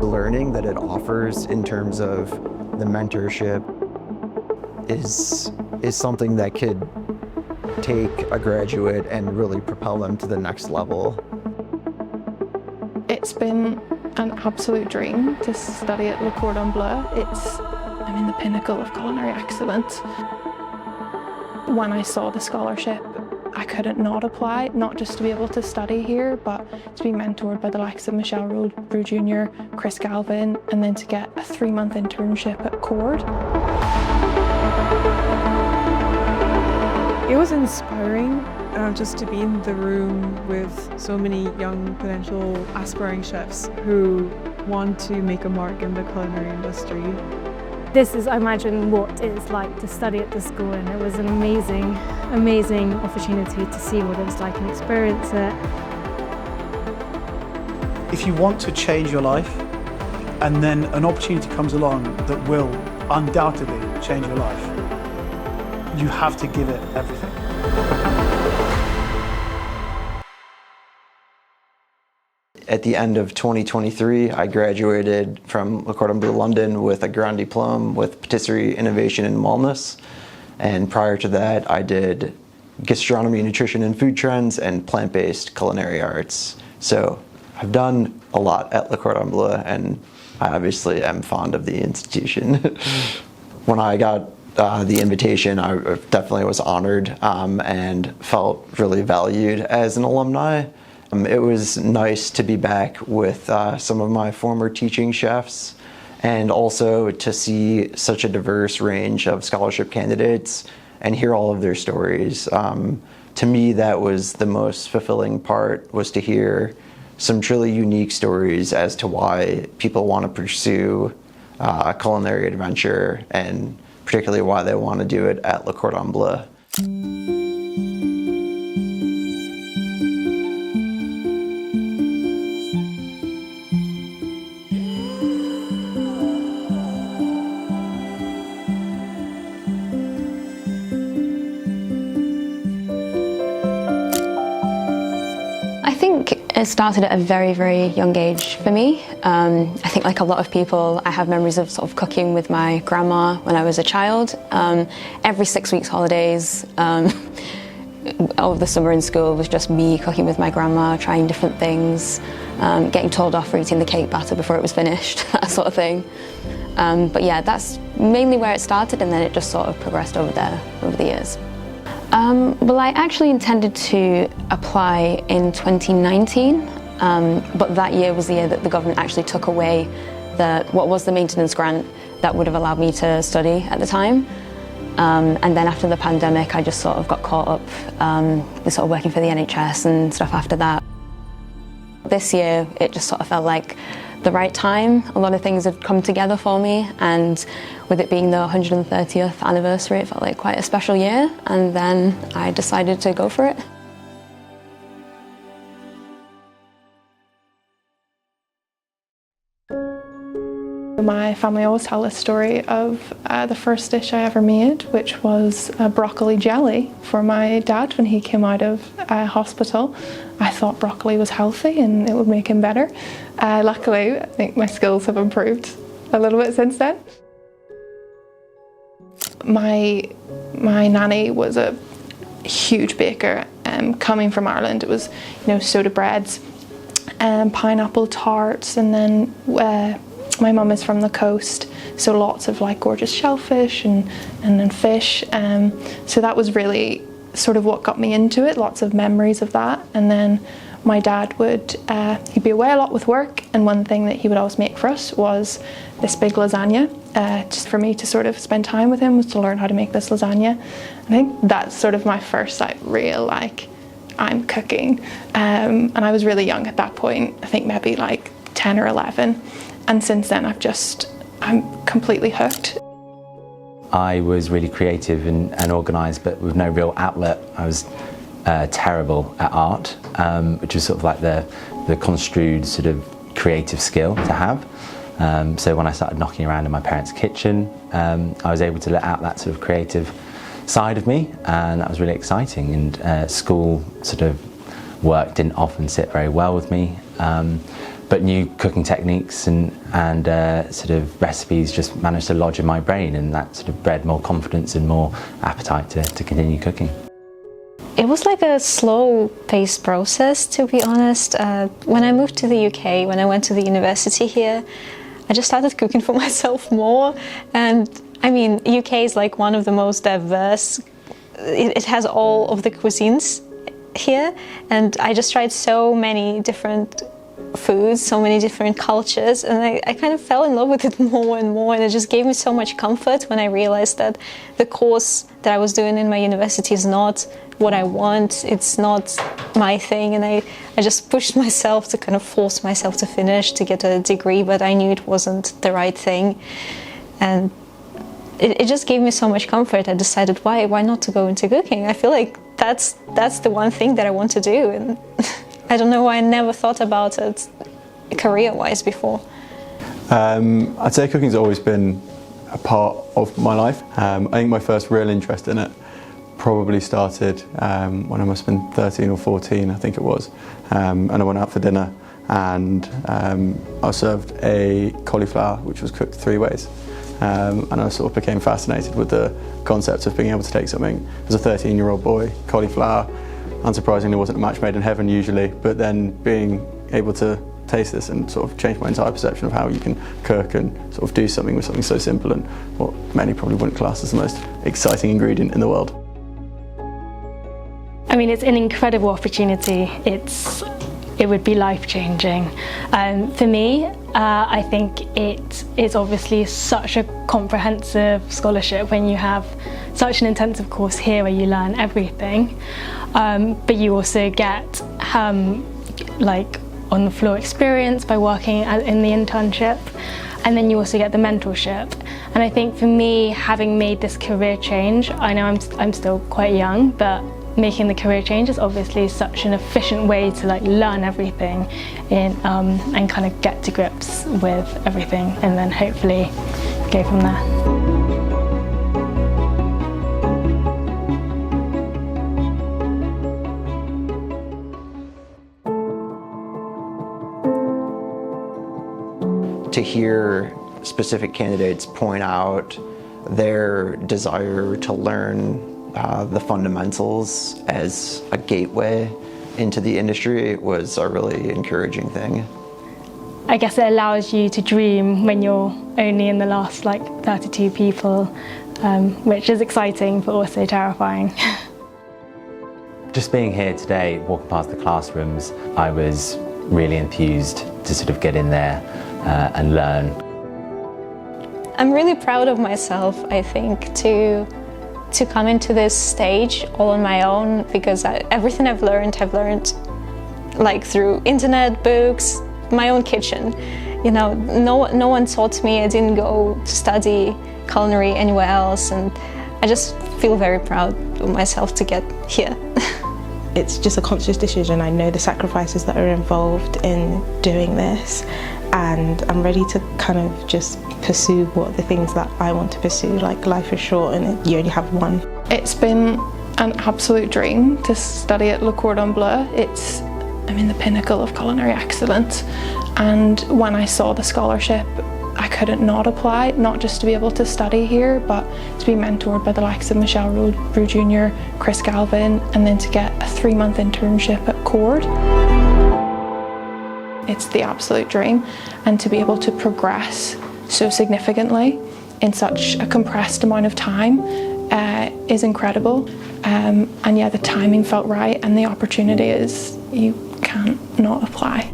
The learning that it offers in terms of the mentorship is something that could take a graduate and really propel them to the next level. It's been an absolute dream to study at Le Cordon Bleu. I'm in the pinnacle of culinary excellence. When I saw the scholarship, I couldn't not apply, not just to be able to study here, but to be mentored by the likes of Michel Roux Jr., Chris Galvin, and then to get a 3-month internship at Cord. It was inspiring just to be in the room with so many young potential aspiring chefs who want to make a mark in the culinary industry. This is, I imagine, what it's like to study at the school, and it was an amazing, amazing opportunity to see what it was like and experience it. If you want to change your life, and then an opportunity comes along that will undoubtedly change your life, you have to give it everything. At the end of 2023, I graduated from Le Cordon Bleu London with a Grand Diplome with Pâtisserie Innovation and Wellness. And prior to that, I did gastronomy, nutrition and food trends and plant-based culinary arts. So I've done a lot at Le Cordon Bleu, and I obviously am fond of the institution. When I got the invitation, I definitely was honored and felt really valued as an alumni. It was nice to be back with some of my former teaching chefs, and also to see such a diverse range of scholarship candidates and hear all of their stories. To me, that was the most fulfilling part, was to hear some truly unique stories as to why people want to pursue a culinary adventure, and particularly why they want to do it at Le Cordon Bleu. I think it started at a very, very young age for me. I think, like a lot of people, I have memories of sort of cooking with my grandma when I was a child. Every 6 weeks holidays, all of the summer in school was just me cooking with my grandma, trying different things, getting told off for eating the cake batter before it was finished, that sort of thing. But yeah, that's mainly where it started, and then it just sort of progressed over the years. Well, I actually intended to apply in 2019, but that year was the year that the government actually took away what was the maintenance grant that would have allowed me to study at the time. And then after the pandemic, I just sort of got caught up with sort of working for the NHS and stuff after that. This year, it just sort of felt like the right time. A lot of things had come together for me, and with it being the 130th anniversary, it felt like quite a special year, and then I decided to go for it. My family always tell the story of the first dish I ever made, which was a broccoli jelly for my dad when he came out of hospital. I thought broccoli was healthy and it would make him better. Luckily, I think my skills have improved a little bit since then. My nanny was a huge baker. Coming from Ireland, it was, soda breads, pineapple tarts, and then my mum is from the coast, so lots of like gorgeous shellfish and then fish. So that was really sort of what got me into it, lots of memories of that. And then my dad he'd be away a lot with work, and one thing that he would always make for us was this big lasagna. Just for me to sort of spend time with him was to learn how to make this lasagna. I think that's sort of my first real I'm cooking. And I was really young at that point, I think maybe like 10 or 11. And since then I'm completely hooked. I was really creative and organised, but with no real outlet. I was terrible at art, which was sort of like the construed sort of creative skill to have. So when I started knocking around in my parents' kitchen, I was able to let out that sort of creative side of me, and that was really exciting. And school sort of work didn't often sit very well with me. but new cooking techniques and sort of recipes just managed to lodge in my brain, and that sort of bred more confidence and more appetite to continue cooking. It was like a slow-paced process, to be honest. When I moved to the UK, when I went to the university here, I just started cooking for myself more. And I mean, UK is like one of the most diverse. It has all of the cuisines here, and I just tried so many different foods, so many different cultures, and I kind of fell in love with it more and more, and it just gave me so much comfort when I realized that the course that I was doing in my university is not what I want, it's not my thing, and I just pushed myself to kind of force myself to finish, to get a degree, but I knew it wasn't the right thing, and it just gave me so much comfort. I decided why not to go into cooking. I feel like that's the one thing that I want to do, and I don't know why I never thought about it career-wise before. I'd say cooking's always been a part of my life. I think my first real interest in it probably started when I must have been 13 or 14, I think it was. And I went out for dinner, and I was served a cauliflower which was cooked 3 ways. And I sort of became fascinated with the concept of being able to take something as a 13-year-old boy, cauliflower, unsurprisingly wasn't a match made in heaven usually, but then being able to taste this and sort of change my entire perception of how you can cook and sort of do something with something so simple and what many probably wouldn't class as the most exciting ingredient in the world. I mean, it's an incredible opportunity. It would be life-changing. For me, I think it's obviously such a comprehensive scholarship when you have such an intensive course here where you learn everything, but you also get like on-the-floor experience by working in the internship, and then you also get the mentorship. And I think for me, having made this career change, I know I'm still quite young, but making the career change is obviously such an efficient way to like learn everything and kind of get to grips with everything, and then hopefully go from there. To hear specific candidates point out their desire to learn the fundamentals as a gateway into the industry was a really encouraging thing. I guess it allows you to dream when you're only in the last like 32 people, which is exciting but also terrifying. Just being here today, walking past the classrooms, I was really enthused to sort of get in there and learn. I'm really proud of myself, I think, to come into this stage all on my own, because everything I've learned like through internet, books, my own kitchen. You know, no one taught me. I didn't go to study culinary anywhere else, and I just feel very proud of myself to get here. It's just a conscious decision. I know the sacrifices that are involved in doing this, and I'm ready to kind of just pursue what the things that I want to pursue. Like, life is short and you only have one. It's been an absolute dream to study at Le Cordon Bleu. I'm in the pinnacle of culinary excellence, and when I saw the scholarship I couldn't not apply, not just to be able to study here, but to be mentored by the likes of Michelle Roux Jr., Chris Galvin, and then to get a 3-month internship at Cord. It's the absolute dream, and to be able to progress so significantly in such a compressed amount of time is incredible. And yeah, the timing felt right, and the opportunity is, you can't not apply.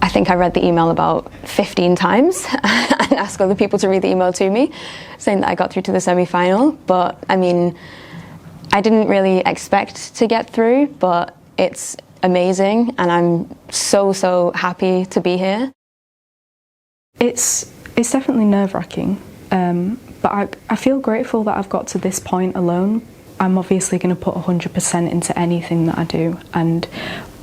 I think I read the email about 15 times and asked other people to read the email to me, saying that I got through to the semi-final. But I mean, I didn't really expect to get through, but it's amazing, and I'm so happy to be here. It's definitely nerve-wracking, but I feel grateful that I've got to this point alone. I'm obviously going to put 100% into anything that I do, and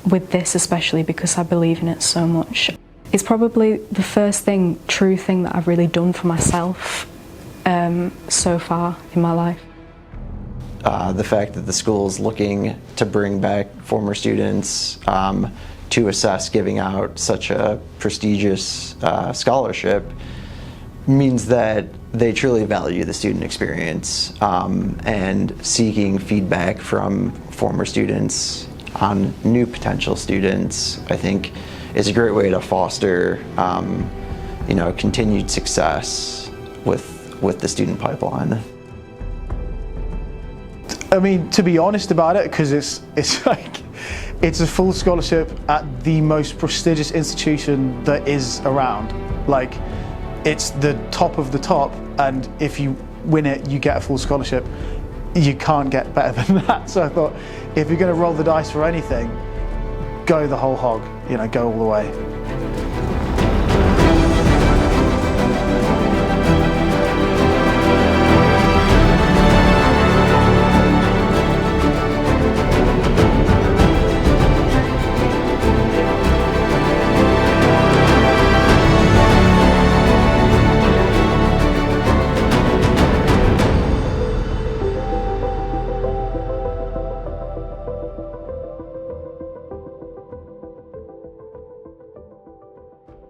with this especially because I believe in it so much. It's probably the first true thing that I've really done for myself so far in my life. The fact that the school is looking to bring back former students to assess giving out such a prestigious scholarship means that they truly value the student experience, and seeking feedback from former students on new potential students, I think, is a great way to foster continued success with the student pipeline. I mean, to be honest about it, because it's a full scholarship at the most prestigious institution that is around. Like, it's the top of the top, and if you win it, you get a full scholarship. You can't get better than that. So I thought, if you're going to roll the dice for anything, go the whole hog. Go all the way.